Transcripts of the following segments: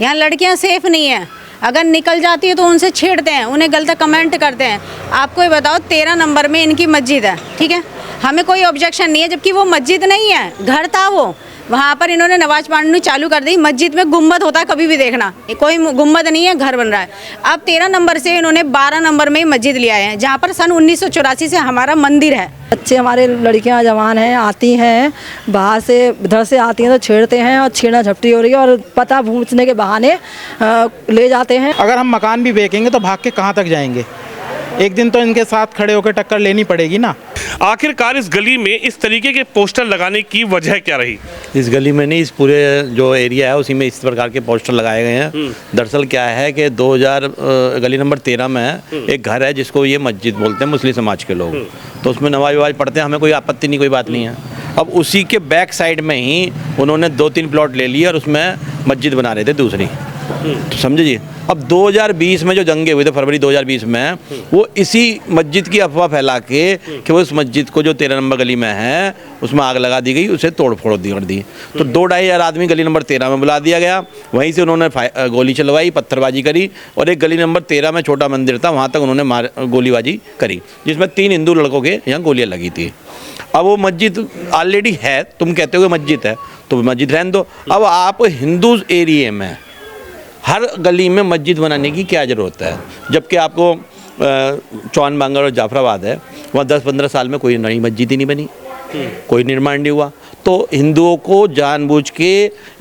यहाँ लड़कियाँ सेफ नहीं है, अगर निकल जाती है तो उनसे छेड़ते हैं, उन्हें गलत कमेंट करते हैं। आपको ये बताओ 13 नंबर में इनकी मस्जिद है, ठीक है, हमें कोई ऑब्जेक्शन नहीं है, जबकि वो मस्जिद नहीं है, घर था वो। वहाँ पर इन्होंने नमाज पढ़नी चालू कर दी। मस्जिद में गुम्बद होता है, कभी भी देखना, कोई गुम्बद नहीं है, घर बन रहा है। अब 13 नंबर से इन्होंने 12 नंबर में ही मस्जिद ले आए हैं, जहाँ पर सन 1984 से हमारा मंदिर है। बच्चे हमारे लड़कियां जवान हैं, आती हैं बाहर से, इधर से आती हैं तो छेड़ते हैं और छेड़ा झपटी हो रही है और पता पूछने के बहाने ले जाते हैं। अगर हम मकान भी बेचेंगे तो भाग के कहाँ तक जाएंगे? एक दिन तो इनके साथ खड़े होकर टक्कर लेनी पड़ेगी ना। आखिरकार इस गली में इस तरीके के पोस्टर लगाने की वजह क्या रही? इस गली में नहीं, इस पूरे जो एरिया है उसी में इस प्रकार के पोस्टर लगाए गए हैं। दरअसल क्या है कि 2000 गली नंबर 13 में एक घर है जिसको ये मस्जिद बोलते हैं मुस्लिम समाज के लोग, तो उसमें नमाज वमाज पढ़ते हैं, हमें कोई आपत्ति नहीं, कोई बात नहीं है। अब उसी के बैक साइड में ही उन्होंने 2-3 प्लॉट ले लिए और उसमें मस्जिद बना रहे थे दूसरी, तो समझे जी। अब 2020 में जो दंगे हुए थे फरवरी 2020 में, वो इसी मस्जिद की अफवाह फैला के कि वो उस मस्जिद को जो 13 नंबर गली में है उसमें आग लगा दी गई, उसे तोड़ फोड़ कर दी। तो 2-2.5 हज़ार आदमी गली नंबर 13 में बुला दिया गया, वहीं से उन्होंने गोली चलवाई, पत्थरबाजी करी, और एक गली नंबर 13 में छोटा मंदिर था वहाँ तक उन्होंने गोलीबाजी करी, जिसमें 3 हिंदू लड़कों के यहाँ गोलियाँ लगी थी। अब वो मस्जिद ऑलरेडी है, तुम कहते हो मस्जिद है तो मस्जिद रहने दो। अब आप हिंदू एरिया में हर गली में मस्जिद बनाने की क्या ज़रूरत है? जबकि आपको चौहान बांगर और जाफराबाद है, वहाँ 10-15 साल में कोई नई मस्जिद ही नहीं बनी, कोई निर्माण नहीं हुआ। तो हिंदुओं को जानबूझ के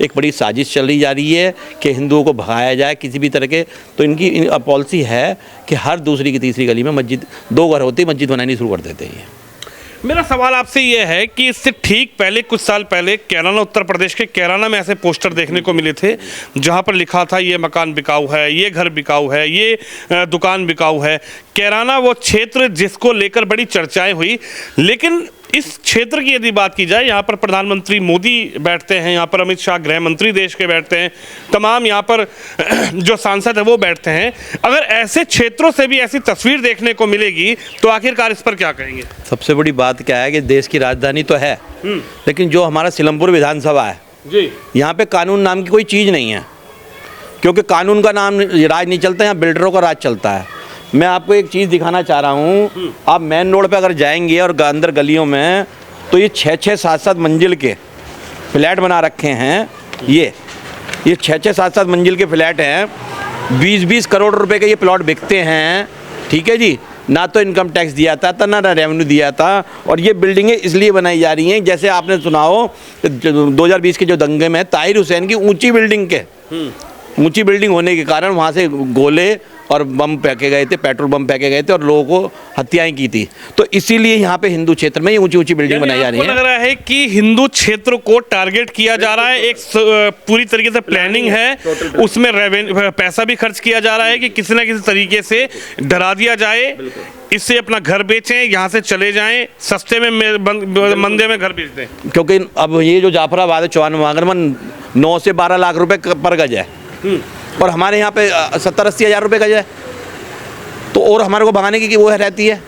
एक बड़ी साजिश चली जा रही है कि हिंदुओं को भगाया जाए किसी भी तरह के। तो इनकी पॉलिसी है कि हर दूसरी की तीसरी गली में मस्जिद, 2 घर होते मस्जिद बनानी शुरू कर देते हैं। मेरा सवाल आपसे ये है कि इससे ठीक पहले, कुछ साल पहले कैराना, उत्तर प्रदेश के कैराना में ऐसे पोस्टर देखने को मिले थे जहां पर लिखा था ये मकान बिकाऊ है, ये घर बिकाऊ है, ये दुकान बिकाऊ है। कैराना वो क्षेत्र जिसको लेकर बड़ी चर्चाएं हुई, लेकिन इस क्षेत्र की यदि बात की जाए, यहाँ पर प्रधानमंत्री मोदी बैठते हैं, यहाँ पर अमित शाह गृह मंत्री देश के बैठते हैं, तमाम यहाँ पर जो सांसद है वो बैठते हैं। अगर ऐसे क्षेत्रों से भी ऐसी तस्वीर देखने को मिलेगी तो आखिरकार इस पर क्या कहेंगे? सबसे बड़ी बात क्या है कि देश की राजधानी तो है, लेकिन जो हमारा सिलमपुर विधानसभा है जी, यहाँ पे कानून नाम की कोई चीज़ नहीं है, क्योंकि कानून का नाम राज नहीं चलता, यहाँ बिल्डरों का राज चलता है। मैं आपको एक चीज़ दिखाना चाह रहा हूँ, आप मेन रोड पे अगर जाएंगे और अंदर गलियों में तो ये 6-6, 7-7 मंजिल के फ्लैट बना रखे हैं। ये 6-6, 7-7 मंजिल के फ्लैट हैं, 20-20 करोड़ रुपए के ये प्लॉट बिकते हैं, ठीक है जी। ना तो इनकम टैक्स दिया था ना रेवेन्यू दिया था, और ये बिल्डिंगें इसलिए बनाई जा रही हैं, जैसे आपने सुना हो 2020 के जो दंगे में ताहिर हुसैन की ऊंची बिल्डिंग होने के कारण वहाँ से गोले और बम फेंके गए थे, पेट्रोल बम फेंके गए थे और लोगों को हत्याएं की थी। तो इसीलिए यहाँ पे हिंदू क्षेत्र में ये ऊंची बिल्डिंग बनाई जा रही है। लग रहा है कि हिंदू क्षेत्र को टारगेट किया जा रहा है, एक पूरी तरीके से प्लानिंग है, उसमें पैसा भी खर्च किया जा रहा है कि किसी न किसी तरीके से डरा दिया जाए, इससे अपना घर बेचें, यहाँ से चले जाएं, सस्ते में मंदे में घर बेच दें। क्योंकि अब ये जो जाफराबाद है, चौहान बांगर में 9 से 12 लाख रुपए पर गज है, और हमारे यहाँ पे 70-80 हज़ार रुपये गज है, तो और हमारे को भगाने की वो रहती है,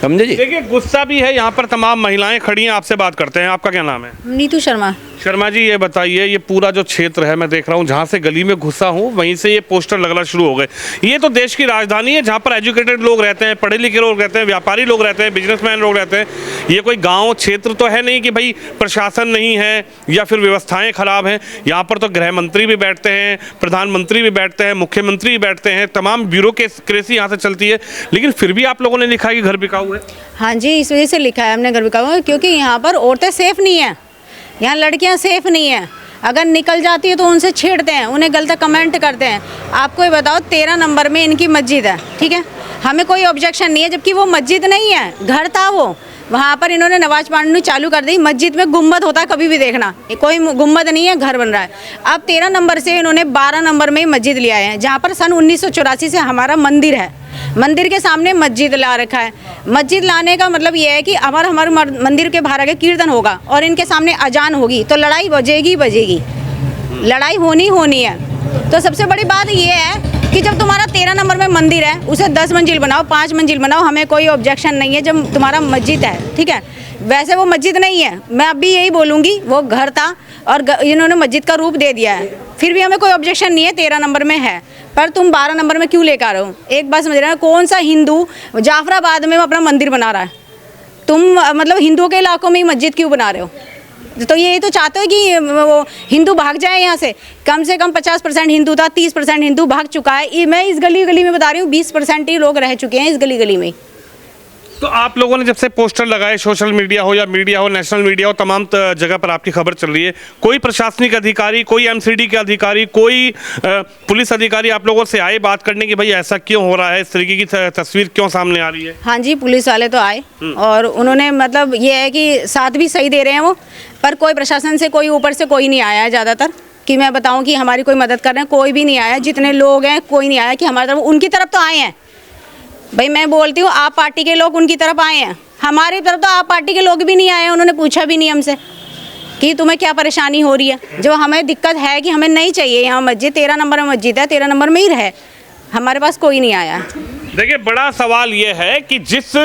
समझे जी। देखिए गुस्सा भी है, यहाँ पर तमाम महिलाएं खड़ी हैं, आपसे बात करते हैं। आपका क्या नाम है? नीतू शर्मा। शर्मा जी, ये बताइए, ये पूरा जो क्षेत्र है, मैं देख रहा हूँ जहाँ से गली में घुसा हूँ वहीं से ये पोस्टर लगना शुरू हो गए। ये तो देश की राजधानी है जहाँ पर एजुकेटेड लोग रहते हैं, पढ़े लिखे लोग रहते हैं, व्यापारी लोग रहते हैं, बिजनेसमैन लोग रहते हैं। ये कोई गाँव क्षेत्र तो है नहीं कि भाई प्रशासन नहीं है या फिर व्यवस्थाएं खराब हैं। यहाँ पर तो गृह मंत्री भी बैठते हैं, प्रधानमंत्री भी बैठते हैं, मुख्यमंत्री भी बैठते हैं, तमाम ब्यूरोक्रेसी यहाँ से चलती है, लेकिन फिर भी आप लोगों ने लिखा कि घर बिकाऊ है। हाँ जी, इस वजह से लिखा है हमने घर बिकाऊ, क्योंकि यहाँ पर औरतें सेफ नहीं है, यहाँ लड़कियाँ सेफ नहीं है, अगर निकल जाती है तो उनसे छेड़ते हैं, उन्हें गलत कमेंट करते हैं। आपको ये बताओ 13 नंबर में इनकी मस्जिद है, ठीक है, हमें कोई ऑब्जेक्शन नहीं है, जबकि वो मस्जिद नहीं है, घर था वो। वहाँ पर इन्होंने नमाज पढ़नी चालू कर दी। मस्जिद में गुम्बद होता है, कभी भी देखना, कोई गुम्बद नहीं है, घर बन रहा है। अब 13 नंबर से इन्होंने 12 नंबर में ही मस्जिद ले आए हैं, जहाँ पर सन 1984 से हमारा मंदिर है, मंदिर के सामने मस्जिद ला रखा है। मस्जिद लाने का मतलब ये है कि हमारे मंदिर के बाहर आगे कीर्तन होगा और इनके सामने अजान होगी, तो लड़ाई बजेगी, लड़ाई होनी है। तो सबसे बड़ी बात ये है कि जब तुम्हारा 13 नंबर में मंदिर है, उसे 10 मंजिल बनाओ, 5 मंजिल बनाओ, हमें कोई ऑब्जेक्शन नहीं है। जब तुम्हारा मस्जिद है, ठीक है, वैसे वो मस्जिद नहीं है, मैं अब भी यही बोलूँगी, वो घर था और इन्होंने मस्जिद का रूप दे दिया है। फिर भी हमें कोई ऑब्जेक्शन नहीं है, 13 नंबर में है, पर तुम 12 नंबर में क्यों लेकर आ रहे हो? एक बात समझ रहे हो, कौन सा हिंदू जाफराबाद में अपना मंदिर बना रहा है? तुम मतलब हिंदुओं के इलाकों में ही मस्जिद क्यों बना रहे हो? तो ये तो चाहते हो कि वो हिंदू भाग जाए यहाँ से कम 50% हिंदू था, 30% हिंदू भाग चुका है। मैं इस गली में बता रही हूँ 20% ही लोग रह चुके हैं इस गली में। तो आप लोगों ने जब से पोस्टर लगाए, सोशल मीडिया हो या मीडिया हो, नेशनल मीडिया हो, तमाम जगह पर आपकी खबर चल रही है, कोई प्रशासनिक अधिकारी, कोई एमसीडी के अधिकारी, कोई पुलिस अधिकारी आप लोगों से आए बात करने की भाई ऐसा क्यों हो रहा है, इस तरीके की तस्वीर क्यों सामने आ रही है? हाँ जी, पुलिस वाले तो आए और उन्होंने मतलब ये है कि साथ भी सही दे रहे हैं वो, पर कोई प्रशासन से कोई ऊपर से कोई नहीं आया है ज़्यादातर कि मैं बताऊँ कि हमारी कोई मदद कर रहे हैं, कोई भी नहीं आया। जितने लोग हैं कोई नहीं आया कि हमारी तरफ, उनकी तरफ तो आए हैं भाई, मैं बोलती हूँ आप पार्टी के लोग उनकी तरफ आए हैं, हमारी तरफ तो आप पार्टी के लोग भी नहीं आए। उन्होंने पूछा भी नहीं हमसे कि तुम्हें क्या परेशानी हो रही है। जो हमें दिक्कत है कि हमें नहीं चाहिए यहाँ मस्जिद, 13 नंबर में मस्जिद है, 13 नंबर में ही रहे, हमारे पास कोई नहीं आया। देखिए, बड़ा सवाल ये है कि जिस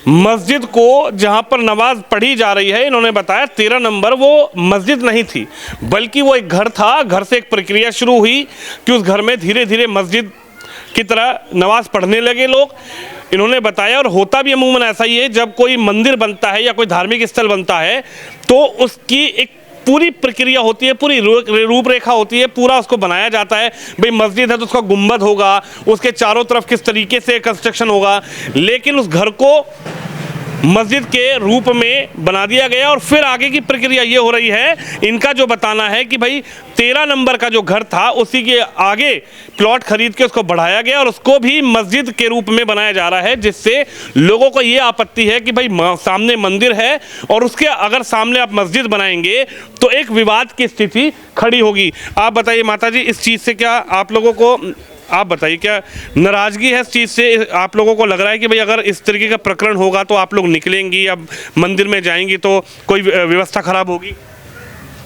मस्जिद को जहां पर नमाज पढ़ी जा रही है, इन्होंने बताया 13 नंबर वो मस्जिद नहीं थी, बल्कि वो एक घर था। घर से एक प्रक्रिया शुरू हुई कि उस घर में धीरे धीरे मस्जिद की तरह नमाज पढ़ने लगे लोग, इन्होंने बताया। और होता भी अमूमन ऐसा ही है, जब कोई मंदिर बनता है या कोई धार्मिक स्थल बनता है तो उसकी एक पूरी प्रक्रिया होती है, पूरी रूपरेखा होती है, पूरा उसको बनाया जाता है। भाई मस्जिद है तो उसका गुंबद होगा, उसके चारों तरफ किस तरीके से कंस्ट्रक्शन होगा, लेकिन उस घर को मस्जिद के रूप में बना दिया गया। और फिर आगे की प्रक्रिया ये हो रही है, इनका जो बताना है कि भाई 13 नंबर का जो घर था उसी के आगे प्लॉट खरीद के उसको बढ़ाया गया और उसको भी मस्जिद के रूप में बनाया जा रहा है, जिससे लोगों को ये आपत्ति है कि भाई सामने मंदिर है और उसके अगर सामने आप मस्जिद बनाएंगे तो एक विवाद की स्थिति खड़ी होगी। आप बताइए माता जी, इस चीज़ से क्या आप लोगों को, आप बताइए क्या नाराज़गी है इस चीज़ से? आप लोगों को लग रहा है कि भाई अगर इस तरीके का प्रकरण होगा तो आप लोग निकलेंगी, अब मंदिर में जाएंगी तो कोई व्यवस्था खराब होगी?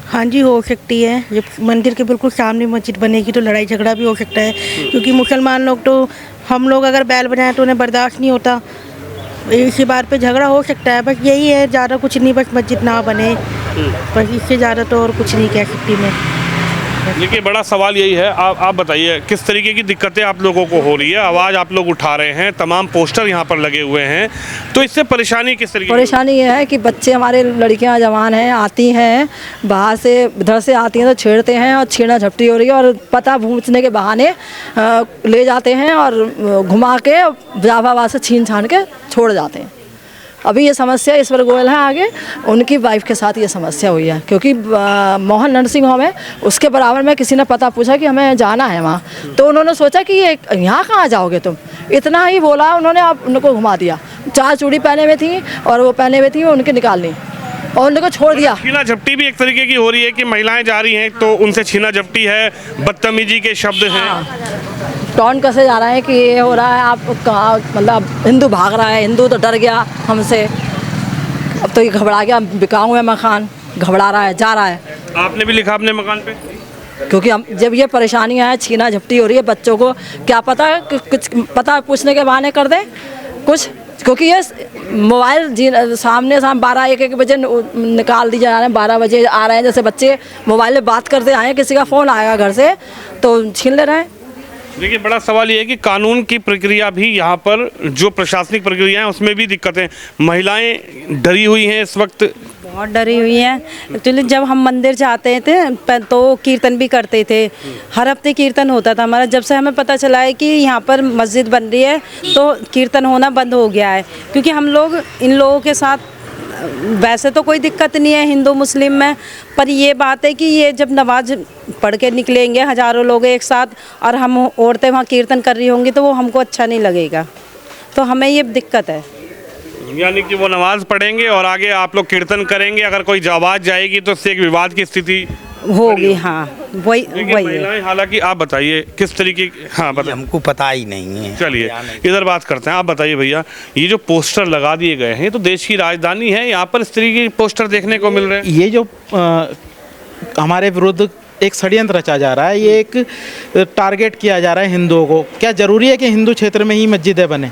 हाँ जी, हो सकती है। जब मंदिर के बिल्कुल सामने मस्जिद बनेगी तो लड़ाई झगड़ा भी हो सकता है, क्योंकि मुसलमान लोग तो, हम लोग अगर बैल बनाए तो उन्हें बर्दाश्त नहीं होता, इसी बात पे झगड़ा हो सकता है। बस यही है, ज़्यादा कुछ नहीं, बस मस्जिद ना बने, बस इससे ज़्यादा तो और कुछ नहीं कह सकती मैं। देखिए, बड़ा सवाल यही है, आप बताइए किस तरीके की दिक्कतें आप लोगों को हो रही है? आवाज़ आप लोग उठा रहे हैं, तमाम पोस्टर यहाँ पर लगे हुए हैं, तो इससे परेशानी किस तरीके की? परेशानी ये है कि बच्चे हमारे, लड़कियां जवान हैं, आती हैं बाहर से, इधर से आती हैं तो छेड़ते हैं और छीना झपटी हो रही है और पता पूछने के बहाने ले जाते हैं और घुमा के जाफराबाद से छीन छान के छोड़ जाते हैं। अभी ये समस्या ईश्वर गोयल है, आगे उनकी वाइफ के साथ ये समस्या हुई है, क्योंकि मोहन नर्सिंग होम है, उसके बराबर में किसी ने पता पूछा कि हमें जाना है वहाँ, तो उन्होंने सोचा कि ये यहाँ कहाँ जाओगे तुम, इतना ही बोला उन्होंने, आप उनको घुमा दिया। 4 चूड़ी पहने हुए थी और वो पहने हुए थी, उनके निकाल ली और उनको छोड़ दिया। छीना झपटी भी एक तरीके की हो रही है कि महिलाएं जा रही हैं तो उनसे छीना झपटी है, बदतमीजी के शब्द हैं, टॉन कसे जा रहा है कि ये हो रहा है, आप कहाँ, मतलब हिंदू भाग रहा है, हिंदू तो डर गया हमसे, अब तो ये घबरा गया, बिकाऊ है मकान, घबरा रहा है, जा रहा है। आपने भी लिखा अपने मकान पे? क्योंकि हम, जब ये परेशानियाँ हैं, छीना झपटी हो रही है, बच्चों को क्या पता है, कुछ पता पूछने के बहाने कर दें कुछ, क्योंकि ये मोबाइल सामने 12-1 बजे निकाल दी जा रहे हैं, 12 बजे आ रहे हैं, जैसे बच्चे मोबाइल में बात करते आए, किसी का फ़ोन आएगा घर से तो छीन ले रहे हैं। देखिए, बड़ा सवाल ये है कि कानून की प्रक्रिया भी यहाँ पर, जो प्रशासनिक प्रक्रिया है उसमें भी दिक्कतें, महिलाएं डरी हुई हैं इस वक्त, बहुत डरी हुई हैं। एक्चुअली जब हम मंदिर जाते थे तो कीर्तन भी करते थे, हर हफ्ते कीर्तन होता था हमारा। जब से हमें पता चला है कि यहाँ पर मस्जिद बन रही है तो कीर्तन होना बंद हो गया है, क्योंकि हम लोग इन लोगों के साथ, वैसे तो कोई दिक्कत नहीं है हिंदू मुस्लिम में, पर ये बात है कि ये जब नमाज पढ़ के निकलेंगे हज़ारों लोग एक साथ और हम औरतें वहाँ कीर्तन कर रही होंगी तो वो हमको अच्छा नहीं लगेगा, तो हमें ये दिक्कत है। यानी कि वो नमाज पढ़ेंगे और आगे आप लोग कीर्तन करेंगे, अगर कोई आवाज़ जाएगी तो उससे एक विवाद की स्थिति होगी। हाँ, वही महिलाएं, हालांकि आप बताइए किस तरीके, हाँ बताइए। हमको पता ही नहीं है। चलिए इधर बात करते हैं, आप बताइए भैया, ये जो पोस्टर लगा दिए गए हैं तो देश की राजधानी है, यहाँ पर इस तरीके के पोस्टर देखने को मिल रहे हैं। ये जो हमारे विरुद्ध एक षड्यंत्र रचा जा रहा है, ये एक टारगेट किया जा रहा है हिंदुओं को। क्या ज़रूरी है कि हिंदू क्षेत्र में ही मस्जिदें बने?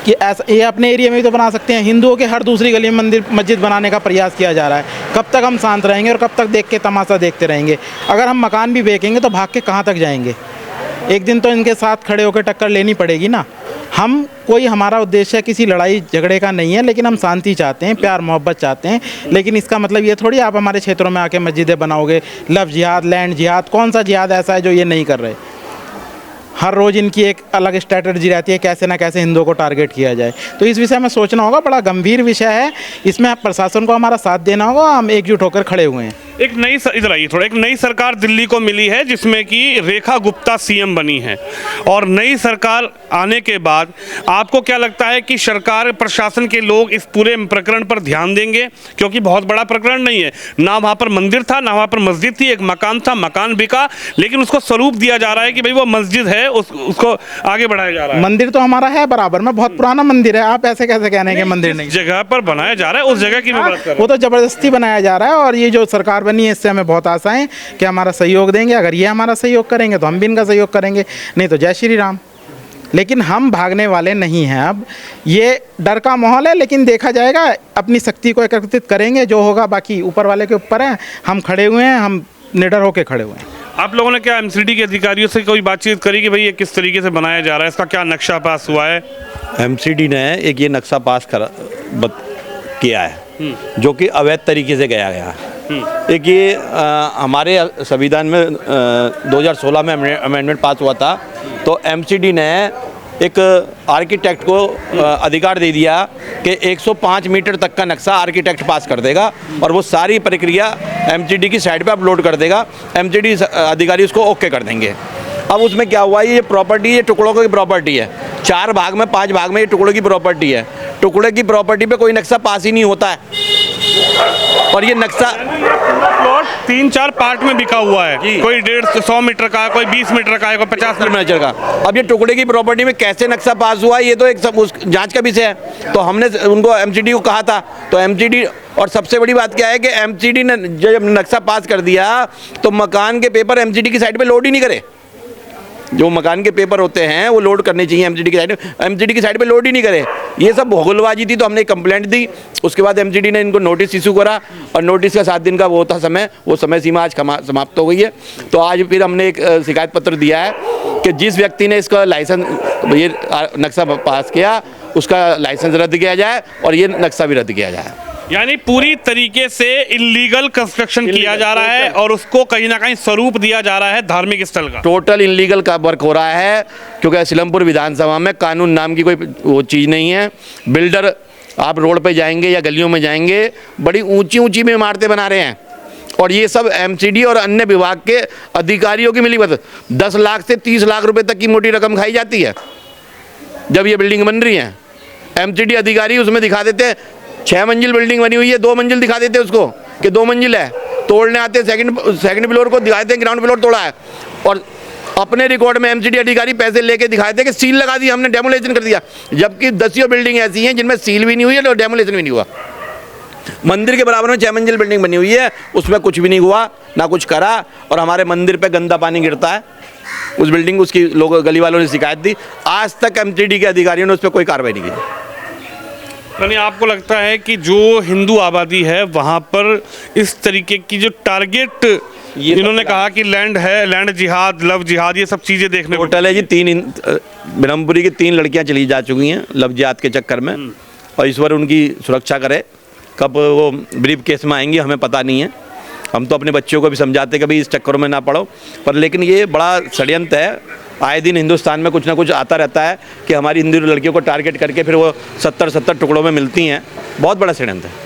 कि ऐसा ये अपने एरिया में भी तो बना सकते हैं। हिंदुओं के हर दूसरी गली में मंदिर मस्जिद बनाने का प्रयास किया जा रहा है। कब तक हम शांत रहेंगे और कब तक देख के तमाशा देखते रहेंगे? अगर हम मकान भी बेचेंगे तो भाग के कहाँ तक जाएंगे? एक दिन तो इनके साथ खड़े होकर टक्कर लेनी पड़ेगी ना। हम कोई हमारा उद्देश्य किसी लड़ाई झगड़े का नहीं है, लेकिन हम शांति चाहते हैं, प्यार मोहब्बत चाहते हैं। लेकिन इसका मतलब ये थोड़ी आप हमारे क्षेत्रों में आके मस्जिदें बनाओगे। लव जिहाद, लैंड जिहाद, कौन सा जिहाद ऐसा है जो ये नहीं कर रहे? हर रोज़ इनकी एक अलग स्ट्रैटेजी रहती है, कैसे ना कैसे हिंदुओं को टारगेट किया जाए। तो इस विषय में सोचना होगा, बड़ा गंभीर विषय है। इसमें प्रशासन को हमारा साथ देना होगा। हम एकजुट होकर खड़े हुए हैं। एक नई इधर आइए थोड़ा, एक नई सरकार दिल्ली को मिली है जिसमें कि रेखा गुप्ता सीएम बनी है। और नई सरकार आने के बाद आपको क्या लगता है कि सरकार प्रशासन के लोग इस पूरे प्रकरण पर ध्यान देंगे? क्योंकि बहुत बड़ा प्रकरण नहीं है, ना वहाँ पर मंदिर था, ना वहाँ पर मस्जिद थी, एक मकान था, मकान बिका, लेकिन उसको स्वरूप दिया जा रहा है कि भाई वो मस्जिद है, उसको आगे बढ़ाया जा रहा है। मंदिर तो हमारा है बराबर में, बहुत पुराना मंदिर है। आप ऐसे कैसे कहने हैं कि मंदिर नहीं? जगह पर बनाया जा रहा है, उस जगह की मैं बात कर रहा हूं। वो तो ज़बरदस्ती बनाया जा रहा है। और ये जो सरकार बनी है इससे हमें बहुत आशा है कि हमारा सहयोग देंगे। अगर ये हमारा सहयोग करेंगे तो हम भी इनका सहयोग करेंगे, नहीं तो जय श्री राम। लेकिन हम भागने वाले नहीं हैं। अब ये डर का माहौल है, लेकिन देखा जाएगा। अपनी शक्ति को एकत्रित करेंगे, जो होगा बाकी ऊपर वाले के ऊपर है। हम खड़े हुए हैं, हम निडर होकर खड़े हुए हैं। आप लोगों ने क्या एमसीडी के अधिकारियों से कोई बातचीत करी कि भाई ये किस तरीके से बनाया जा रहा है, इसका क्या नक्शा पास हुआ है? एमसीडी ने एक ये नक्शा पास किया है जो कि अवैध तरीके से गया है। एक ये हमारे संविधान में 2016 में अमेंडमेंट पास हुआ था, तो एमसीडी ने एक आर्किटेक्ट को अधिकार दे दिया कि 105 मीटर तक का नक्शा आर्किटेक्ट पास कर देगा और वो सारी प्रक्रिया एमसीडी की साइट पे अपलोड कर देगा। एमसीडी अधिकारी उसको ओके कर देंगे। अब उसमें क्या हुआ, ये प्रॉपर्टी, ये टुकड़ों की प्रॉपर्टी है। 4 भाग में 5 भाग में ये टुकड़ों की प्रॉपर्टी है। टुकड़े की प्रॉपर्टी पे कोई नक्शा पास ही नहीं होता है। और ये नक्शा प्लॉट 3-4 पार्ट में बिका हुआ है, कोई 150 मीटर का, कोई 20 मीटर का है, कोई 50 मीटर का। अब ये टुकड़े की प्रॉपर्टी में कैसे नक्शा पास हुआ, ये तो एक सब उस जांच का विषय है। तो हमने उनको एमसीडी को कहा था, तो एमसीडी, और सबसे बड़ी बात क्या है कि एमसीडी ने जब नक्शा पास कर दिया तो मकान के पेपर एमसीडी की साइड पे लोड ही नहीं करे। जो मकान के पेपर होते हैं वो लोड करने चाहिए एमसीडी की साइड, एमसीडी की साइड पे लोड ही नहीं करे। ये सब भोगलबाजी थी। तो हमने कंप्लेंट दी, उसके बाद एमसीडी ने इनको नोटिस इशू करा और नोटिस का 7 दिन का वो था समय, वो समय सीमा आज समाप्त हो गई है। तो आज फिर हमने एक शिकायत पत्र दिया है कि जिस व्यक्ति ने इसका लाइसेंस, ये नक्शा पास किया, उसका लाइसेंस रद्द किया जाए और ये नक्शा भी रद्द किया जाए। यानी पूरी तरीके से इलीगल कंस्ट्रक्शन किया जा रहा है और उसको कहीं ना कहीं स्वरूप दिया जा रहा है धार्मिक स्थल का। टोटल इलीगल का वर्क हो रहा है, क्योंकि सिलमपुर विधानसभा में कानून नाम की कोई वो चीज़ नहीं है। बिल्डर, आप रोड पे जाएंगे या गलियों में जाएंगे, बड़ी ऊंची ऊंची में इमारतें बना रहे हैं। और ये सब एमसीडी और अन्य विभाग के अधिकारियों की मिलीभगत। 10 लाख से 30 लाख रुपए तक की मोटी रकम खाई जाती है जब ये बिल्डिंग बन रही है। एमसीडी अधिकारी उसमें दिखा देते हैं 6 मंजिल बिल्डिंग बनी हुई है, 2 मंजिल दिखा देते हैं उसको कि 2 मंजिल है। तोड़ने आते हैं सेकंड फ्लोर को दिखाते हैं ग्राउंड फ्लोर तोड़ा है। और अपने रिकॉर्ड में एमसीडी अधिकारी पैसे लेके दिखाते हैं कि सील लगा दी, हमने डेमोलेशन कर दिया। जबकि 10 बिल्डिंग ऐसी हैं जिनमें सील भी नहीं हुई है और डेमोलेशन भी नहीं हुआ। मंदिर के बराबर में 6 मंजिल बिल्डिंग बनी हुई है, उसमें कुछ भी नहीं हुआ, ना कुछ करा। और हमारे मंदिर पे गंदा पानी गिरता है उस बिल्डिंग, उसकी लोग गली वालों ने शिकायत दी। आज तक एमसीडी के अधिकारियों ने उस पर कोई कार्रवाई नहीं की। यानी आपको लगता है कि जो हिंदू आबादी है वहाँ पर इस तरीके की जो टारगेट, इन्होंने कहा कि लैंड है, लैंड जिहाद, लव जिहाद, ये सब चीज़ें देखने को टोटल है जी। 3 ब्रह्मपुरी की 3 लड़कियां चली जा चुकी हैं लव जिहाद के चक्कर में। और ईश्वर उनकी सुरक्षा करे। कब वो ब्रीफ केस में आएंगी हमें पता नहीं है। हम तो अपने बच्चों को भी समझाते कि भाई इस चक्करों में ना पड़ो, पर लेकिन ये बड़ा षड्यंत्र है। आए दिन हिंदुस्तान में कुछ ना कुछ आता रहता है कि हमारी हिंदू लड़कियों को टारगेट करके फिर वो 70 टुकड़ों में मिलती हैं। बहुत बड़ा षड्यंत्र है।